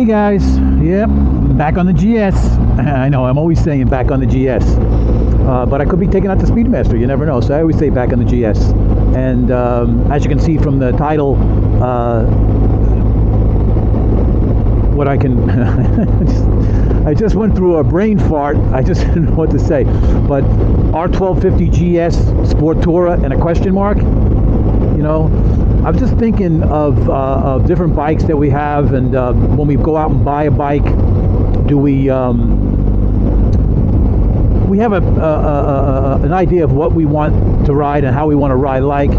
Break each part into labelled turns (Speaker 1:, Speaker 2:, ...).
Speaker 1: Hey guys, yep, back on the GS. I know, I'm always saying back on the GS. But I could be taking out the Speedmaster, you never know. So I always say back on the GS. And as you can see from the title, what I can... I just went through a brain fart. I just didn't know what to say. But R1250GS Sport Tourer and a question mark. You know, I'm just thinking of different bikes that we have, and when we go out and buy a bike, do we have an idea of what we want to ride and how we want to ride like.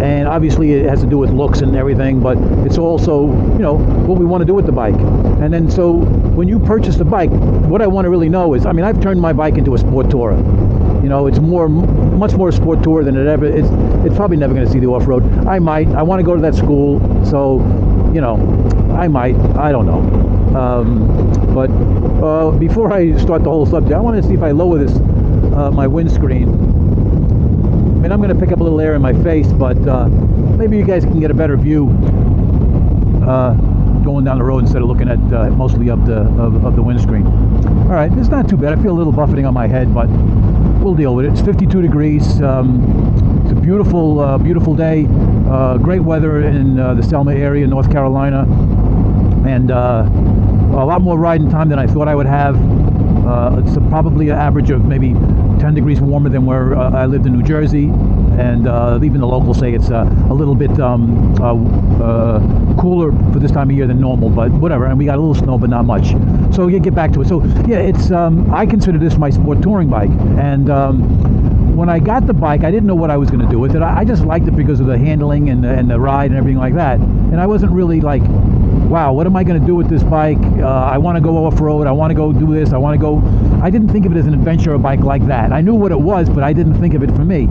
Speaker 1: And obviously it has to do with looks and everything, but it's also, you know, what we want to do with the bike. And then so when you purchase the bike, what I want to really know is, I mean, I've turned my bike into a Sport Tourer. You know, it's much more Sport Tourer than it ever. It's probably never going to see the off-road. I want to go to that school, so, you know, I might. I don't know. But before I start the whole subject, I want to see if I lower this my windscreen. I mean, I'm going to pick up a little air in my face, but maybe you guys can get a better view going down the road instead of looking at mostly up the windscreen. All right, it's not too bad. I feel a little buffeting on my head, but we'll deal with it. It's 52 degrees. It's a beautiful, beautiful day. Great weather in the Selma area, North Carolina, and a lot more riding time than I thought I would have. It's probably an average of maybe 10 degrees warmer than where I lived in New Jersey, and even the locals say it's a little bit cooler for this time of year than normal, but whatever. And we got a little snow, but not much. So yeah, get back to it. So yeah, it's I consider this my sport touring bike, and when I got the bike, I didn't know what I was going to do with it. I just liked it because of the handling and the ride and everything like that, and I wasn't really like, wow, what am I going to do with this bike? I want to go off-road. I want to go do this. I didn't think of it as an adventure bike like that. I knew what it was, but I didn't think of it for me.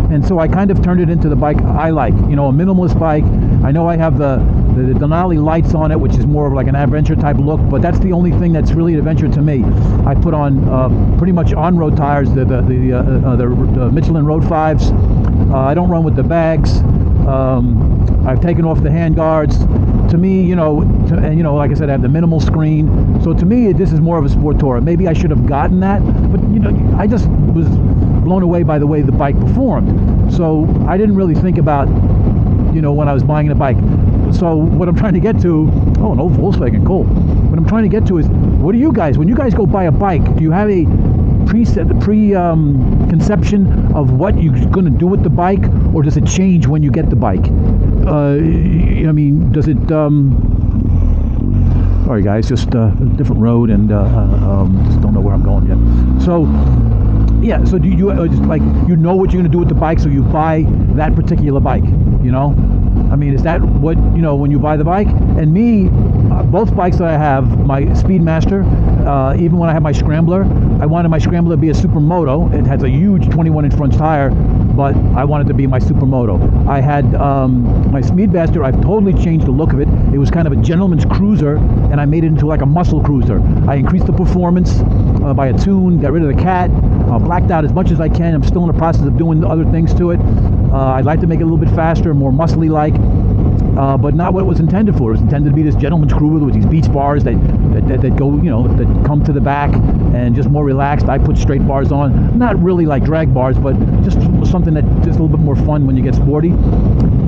Speaker 1: And so I kind of turned it into the bike I like. You know, a minimalist bike. I know I have the Denali lights on it, which is more of like an adventure type look, but that's the only thing that's really an adventure to me. I put on pretty much on-road tires, the Michelin Road 5s. I don't run with the bags. I've taken off the hand guards. To me, you know, like I said, I have the minimal screen. So to me, this is more of a Sport Tourer. Maybe I should have gotten that, but you know, I just was blown away by the way the bike performed. So I didn't really think about, you know, when I was buying the bike. So what I'm trying to get to, oh, an old Volkswagen, cool. What I'm trying to get to is, what do you guys, when you guys go buy a bike, do you have a conception of what you're going to do with the bike, or does it change when you get the bike? I mean, does it sorry guys, just a different road, and just don't know where I'm going yet. So yeah, so do you just like, you know what you're going to do with the bike, so you buy that particular bike, you know? I mean, is that what, you know, when you buy the bike? And me, both bikes that I have, my Speedmaster, even when I have my Scrambler, I wanted my Scrambler to be a Supermoto. It has a huge 21-inch front tire, but I wanted to be my Supermoto. I had my Speedmaster. I've totally changed the look of it. It was kind of a gentleman's cruiser, and I made it into like a muscle cruiser. I increased the performance by a tune, got rid of the cat, blacked out as much as I can. I'm still in the process of doing other things to it. I'd like to make it a little bit faster, more muscly-like, but not what it was intended for. It was intended to be this gentleman's cruiser with these beach bars that go, you know, that come to the back and just more relaxed. I put straight bars on, not really like drag bars, but just something that just a little bit more fun when you get sporty.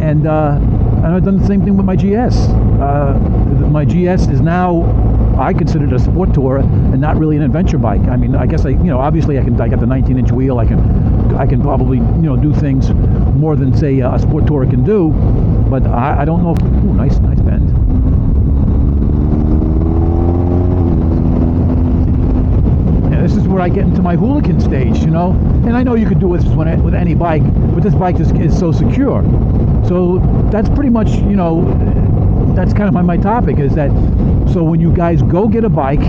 Speaker 1: And I've done the same thing with my GS. My GS is now, I consider it a Sport Tourer and not really an adventure bike. I mean, I guess obviously I got the 19-inch wheel. I can probably, you know, do things more than say a Sport Tourer can do, but I don't know if, ooh, nice bend. Yeah, this is where I get into my hooligan stage, you know, and I know you could do this with any bike, but this bike is so secure. So that's pretty much, you know, that's kind of my topic, is that, so when you guys go get a bike,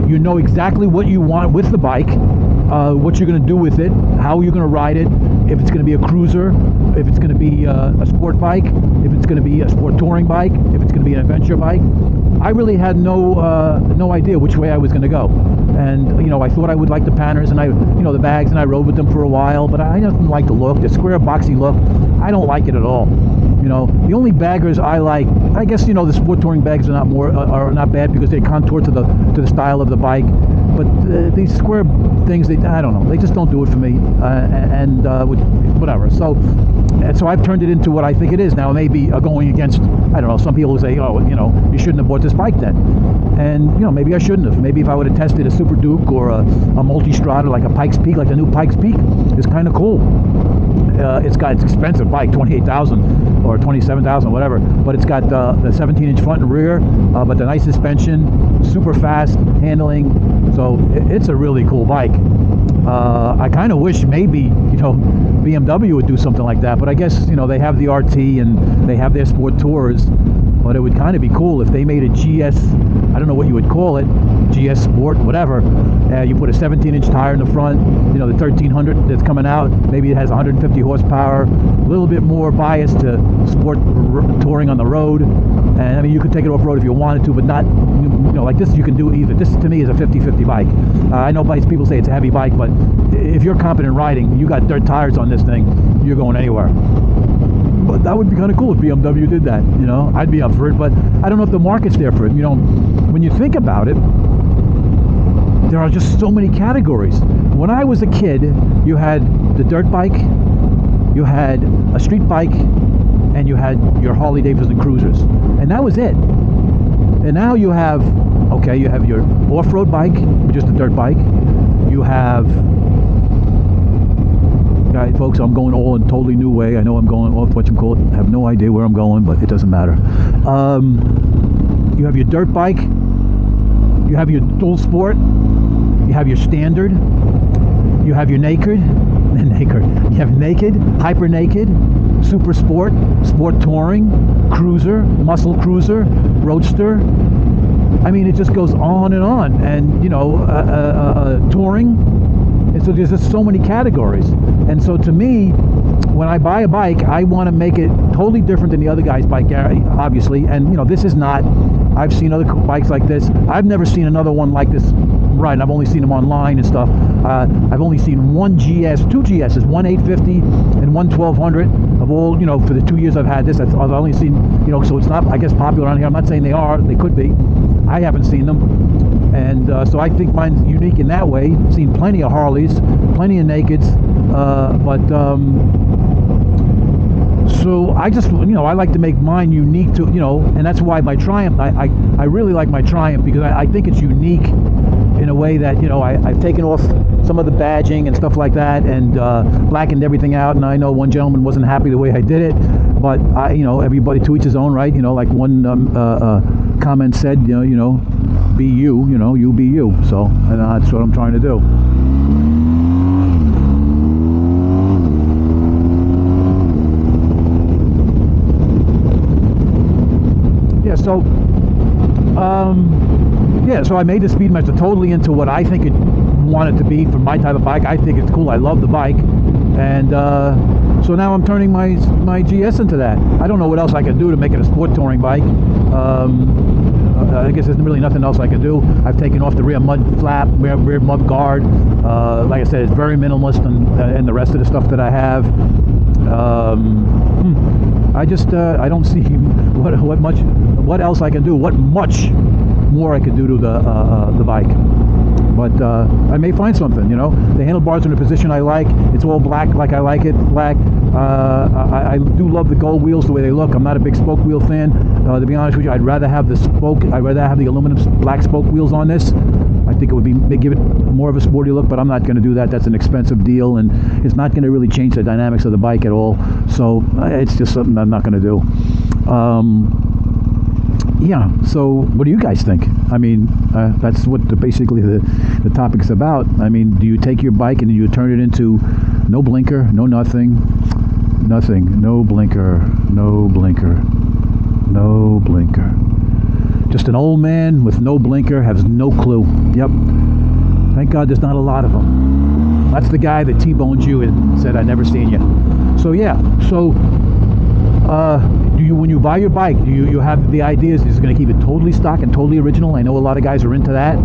Speaker 1: you know exactly what you want with the bike, what you're going to do with it, how you're going to ride it, if it's going to be a cruiser, if it's going to be a sport bike, if it's going to be a sport touring bike, if it's going to be an adventure bike. I really had no idea which way I was going to go. And, you know, I thought I would like the Panners and the bags, and I rode with them for a while, but I didn't like the look, the square boxy look. I don't like it at all. You know, the only baggers I like, I guess, you know, the sport touring bags are not bad because they contour to the style of the bike. But these square things, I don't know, they just don't do it for me. Whatever. So I've turned it into what I think it is now. Maybe going against, I don't know, some people say, oh, you know, you shouldn't have bought this bike then. And, you know, maybe I shouldn't have. Maybe if I would have tested a Super Duke or a multi-strata, like a Pikes Peak, like the new Pikes Peak, it's kind of cool. It's expensive bike, 28,000 or 27,000, whatever. But it's got the 17-inch front and rear, but the nice suspension, super fast handling. So it's a really cool bike. I kind of wish maybe, you know, BMW would do something like that. But I guess, you know, they have the RT and they have their sport tours. But it would kind of be cool if they made a GS, I don't know what you would call it, GS Sport, whatever. You put a 17-inch tire in the front, you know, the 1300 that's coming out, maybe it has 150 horsepower, a little bit more bias to sport touring on the road. And I mean, you could take it off-road if you wanted to, but not, you know, like this you can do either. This to me is a 50-50 bike. I know people say it's a heavy bike, but if you're competent riding, you got dirt tires on this thing, you're going anywhere. But that would be kind of cool if BMW did that, you know. I'd be up for it, but I don't know if the market's there for it. You know, when you think about it, there are just so many categories. When I was a kid, you had the dirt bike, you had a street bike, and you had your Harley Davidson cruisers. And that was it. And now you have your off-road bike, which is the dirt bike. You have... Guys, folks, I'm going all in a totally new way. I know I'm going off whatchamacallit. I have no idea where I'm going, but it doesn't matter. You have your dirt bike. You have your dual sport. You have your standard. You have your naked. You have naked, hyper naked, super sport, sport touring, cruiser, muscle cruiser, roadster. I mean, it just goes on. And, you know, touring. And so there's just so many categories. And so to me, when I buy a bike, I want to make it totally different than the other guy's bike, obviously. And, you know, this is not, I've seen other bikes like this. I've never seen another one like this ride. I've only seen them online and stuff. I've only seen two GSs, one 850 and one 1200 of all, you know, for the 2 years I've had this. I've only seen, you know, so it's not, I guess, popular around here. I'm not saying they are. They could be. I haven't seen them. And so I think mine's unique in that way. Seen plenty of Harleys, plenty of nakeds, so I just, you know, I like to make mine unique to, you know, and that's why my Triumph, I really like my Triumph because I think it's unique in a way that, you know, I've taken off some of the badging and stuff like that and blackened everything out. And I know one gentleman wasn't happy the way I did it, but you know, everybody to each his own, right? You know, like one comment said, you know, be you, you know, you be you. So, and that's what I'm trying to do. So I made the Speedmaster totally into what I think it wanted to be for my type of bike. I think it's cool. I love the bike, and so now I'm turning my GS into that. I don't know what else I can do to make it a sport touring bike. I guess there's really nothing else I can do. I've taken off the rear mud flap, rear mud guard. Like I said, it's very minimalist and the rest of the stuff that I have. I don't see what else I can do, what much more I could do to the bike. But I may find something, you know. The handlebars are in a position I like. It's all black like I like it, black. I do love the gold wheels the way they look. I'm not a big spoke wheel fan. To be honest with you, I'd rather have the aluminum black spoke wheels on this. I think it would give it more of a sporty look, but I'm not going to do that. That's an expensive deal, and it's not going to really change the dynamics of the bike at all. So it's just something I'm not going to do. Yeah, so what do you guys think? I mean, that's what basically the topic's about. I mean, do you take your bike and you turn it into no blinker, no nothing, no blinker, no blinker, no blinker. Just an old man with no blinker, has no clue. Yep. Thank God there's not a lot of them. That's the guy that T-boned you and said, "I never seen you." So yeah, so do you, when you buy your bike, do you have the ideas, is it going to keep it totally stock and totally original? I know a lot of guys are into that.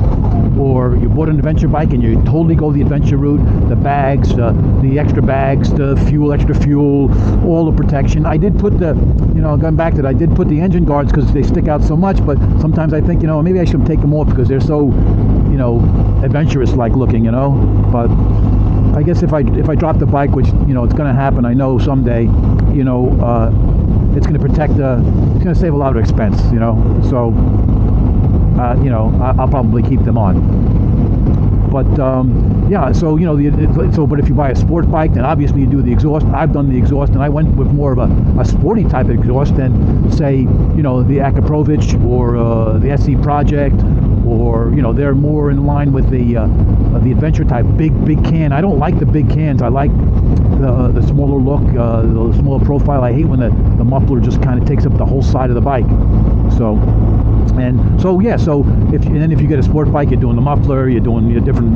Speaker 1: Or you bought an adventure bike and you totally go the adventure route, the bags, the extra bags, the fuel, extra fuel, all the protection. I did put the, going back to that, I did put the engine guards because they stick out so much, but sometimes I think, maybe I should take them off because they're so, adventurous-like looking, but I guess if I drop the bike, which, it's going to happen, I know someday, it's going to protect, it's going to save a lot of expense, so, I'll probably keep them on. But yeah, so but if you buy a sport bike, then obviously you do the exhaust. I've done the exhaust, and I went with more of a sporty type of exhaust than, say, the Akaprovich or the SC Project, or they're more in line with the adventure type big can. I don't like the big cans. I like the smaller look, the smaller profile. I hate when the muffler just kind of takes up the whole side of the bike. So if you get a sport bike, you're doing the muffler, you're doing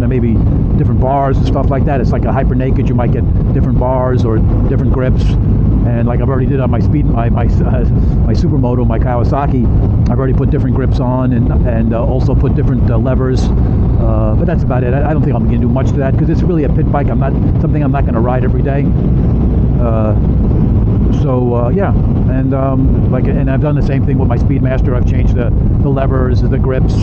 Speaker 1: maybe different bars and stuff like that. It's like a hyper naked, you might get different bars or different grips. And like I've already did on my my Supermoto, my Kawasaki, I've already put different grips on and also put different levers. But that's about it. I don't think I'm going to do much to that because it's really a pit bike. I'm not going to ride every day. Yeah, and and I've done the same thing with my Speedmaster. I've changed the levers, the grips.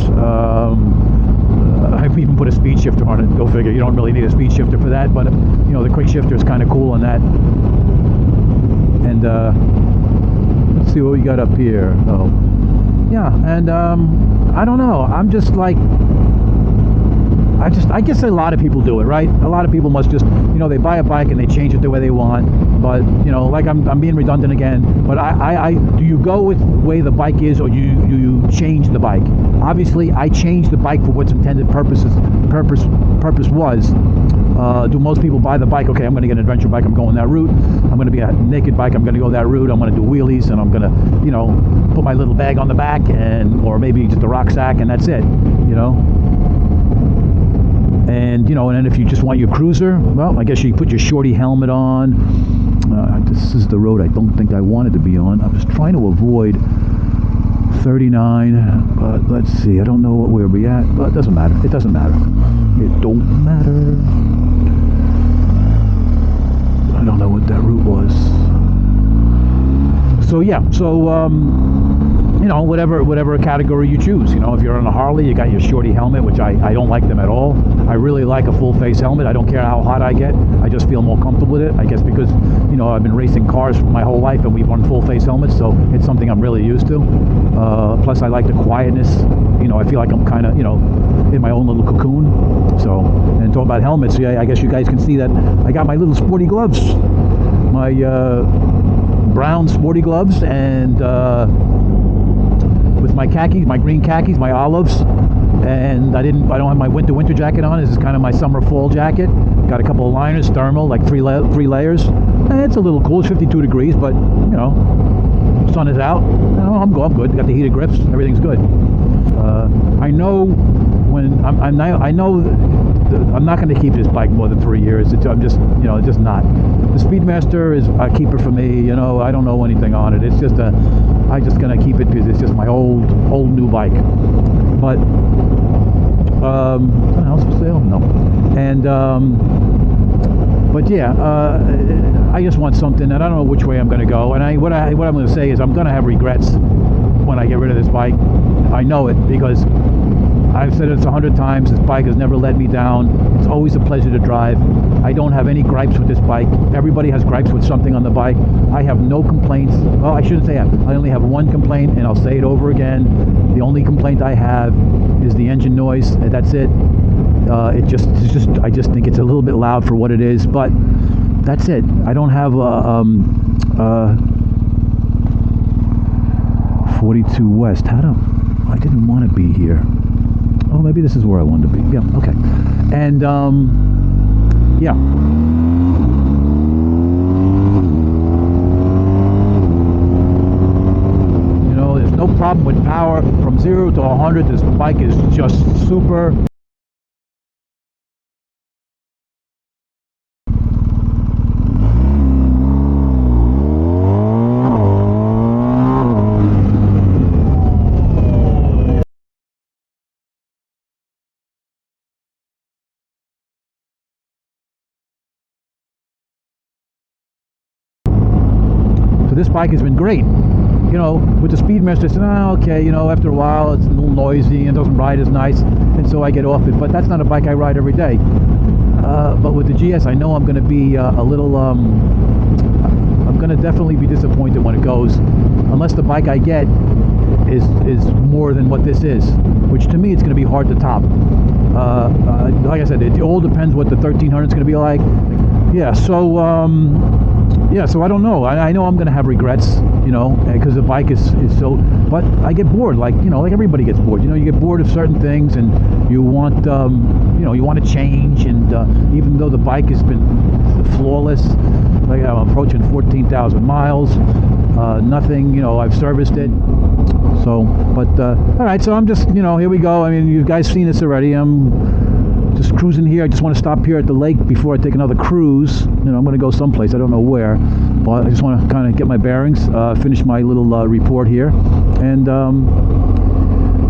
Speaker 1: I've even put a speed shifter on it. Go figure. You don't really need a speed shifter for that, but the quick shifter is kind of cool on that. And let's see what we got up here. Oh, yeah, and I don't know. I'm just like. I guess a lot of people do it, right? A lot of people must just, they buy a bike and they change it the way they want. But, like I'm being redundant again, but do you go with the way the bike is, or do you change the bike? Obviously, I changed the bike for what's intended purpose was. Do most people buy the bike? Okay, I'm going to get an adventure bike. I'm going that route. I'm going to be a naked bike. I'm going to go that route. I'm going to do wheelies, and I'm going to, put my little bag on the back, or maybe just a rucksack, and that's it, And, and then if you just want your cruiser, well, I guess you put your shorty helmet on. This is the road I don't think I wanted to be on. I was trying to avoid 39, but let's see. I don't know where we're at, but it doesn't matter. It doesn't matter. It don't matter. I don't know what that route was. So, yeah. So, whatever category you choose. If you're on a Harley, you got your shorty helmet, which I don't like them at all. I really like a full face helmet. I don't care how hot I get. I just feel more comfortable with it. I guess because, I've been racing cars my whole life and we've run full face helmets, so it's something I'm really used to. Plus I like the quietness. I feel like I'm kind of, in my own little cocoon. So, and talk about helmets, yeah, I guess you guys can see that I got my little sporty gloves. My brown sporty gloves, and with my khakis, my green khakis, my olives, and I don't have my winter jacket on. This is kind of my summer fall jacket. Got a couple of liners, thermal, like three layers. And it's a little cool. It's 52 degrees, but sun is out. I'm good. Got the heated grips. Everything's good. I know when I know I'm not going to keep this bike more than 3 years. I'm just just not. The Speedmaster is a keeper for me. I don't know anything on it. It's just I'm just going to keep it because it's just my old new bike. But something else for sale? No. And but yeah, I just want something, and I don't know which way I'm going to go. And what I'm going to say is I'm going to have regrets when I get rid of this bike. I know it because I've said it 100 times. This bike has never let me down. It's always a pleasure to drive. I don't have any gripes with this bike. Everybody has gripes with something on the bike. I have no complaints. Well, I shouldn't say that. I only have one complaint, and I'll say it over again. The only complaint I have is the engine noise. That's it. I just think it's a little bit loud for what it is, but that's it. I don't have 42 West. I didn't want to be here. Oh, maybe this is where I wanted to be. Yeah, okay. And yeah. There's no problem with power. From 0 to 100, this bike is just super. But this bike has been great. You know, with the Speedmaster, I said, oh, okay, you know, after a while it's a little noisy and doesn't ride as nice, and so I get off it. But that's not a bike I ride every day. But with the GS, I know I'm going to be a little, I'm going to definitely be disappointed when it goes, unless the bike I get is more than what this is, which to me it's going to be hard to top. Like I said, it all depends what the 1300 is going to be like. Yeah, so yeah, so I don't know. I know I'm going to have regrets, you know, because the bike is so. But I get bored, like, you know, like everybody gets bored. You know, you get bored of certain things, and you want, you know, you want to change. And even though the bike has been flawless, like I'm approaching 14,000 miles, nothing, you know, I've serviced it. So, but all right. So I'm just, you know, here we go. I mean, you guys seen this already. I'm just cruising here. I just want to stop here at the lake before I take another cruise. You know, I'm going to go someplace. I don't know where, but I just want to kind of get my bearings, finish my little report here, and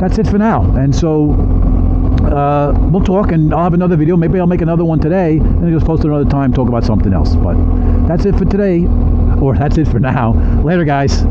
Speaker 1: that's it for now. And so we'll talk, and I'll have another video. Maybe I'll make another one today, and I'll just post it another time, talk about something else. But that's it for today, or that's it for now. Later, guys.